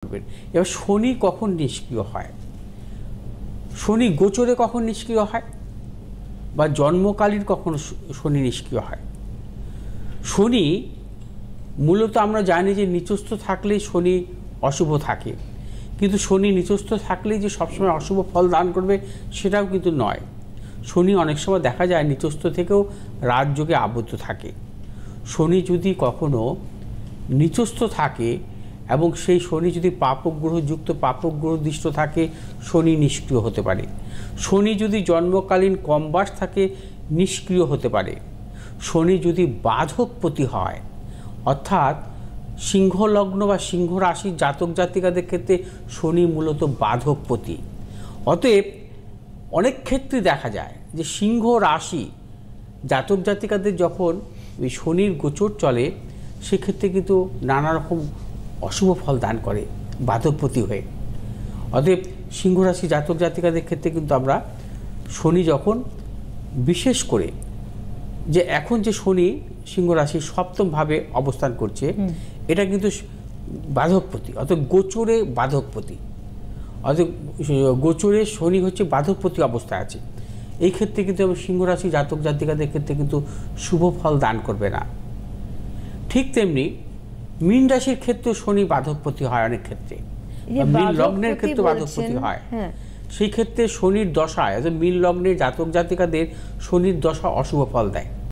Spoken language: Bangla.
এবার শনি কখন নিষ্ক্রিয় হয়, শনি গোচরে কখন নিষ্ক্রিয় হয় বা জন্মকালীন কখন শনি নিষ্ক্রিয় হয়। শনি মূলত আমরা জানি যে নিচস্থ থাকলেই শনি অশুভ থাকে, কিন্তু শনি নিচস্থ থাকলেই যে সবসময় অশুভ ফল দান করবে সেটাও কিন্তু নয়। শনি অনেক সময় দেখা যায় নিচস্থ থেকেও রাজযোগে আবদ্ধ থাকে। শনি যদি কখনো নিচস্থ থাকে এবং সেই শনি যদি পাপগ্রহযুক্ত পাপগ্রহ দৃষ্ট থাকে, শনি নিষ্ক্রিয় হতে পারে। শনি যদি জন্মকালীন কম্বাস থাকে, নিষ্ক্রিয় হতে পারে। শনি যদি বাধকপতি হয়, অর্থাৎ সিংহ লগ্ন বা সিংহ রাশির জাতক জাতিকাদের ক্ষেত্রে শনি মূলত বাধকপতি। অতএব অনেক ক্ষেত্রে দেখা যায় যে সিংহ রাশি জাতক জাতিকাদের যখন ওই শনির গোচর চলে, সেক্ষেত্রে কিন্তু নানা রকম অশুভ ফল দান করে বাধকপতি হয়ে। অতএব সিংহ রাশি জাতক জাতিকাদের ক্ষেত্রে কিন্তু আমরা শনি যখন বিশেষ করে যে এখন যে শনি সিংহ রাশির সপ্তমভাবে অবস্থান করছে, এটা কিন্তু বাধকপতি, অর্থাৎ গোচরে বাধকপতি, অর্থাৎ গোচরে শনি হচ্ছে বাধকপতি অবস্থায় আছে। এই ক্ষেত্রে কিন্তু সিংহ রাশি জাতক জাতিকাদের ক্ষেত্রে কিন্তু শুভ ফল দান করবে না। ঠিক তেমনি মীন রাশির ক্ষেত্রে শনি বাধকপতি হয়, অনেক ক্ষেত্রে মীন লগ্নের ক্ষেত্রে বাধকপতি হয়। সেই ক্ষেত্রে শনির দশায়, মীন লগ্নের জাতক জাতিকাদের শনির দশা অশুভ ফল দেয়।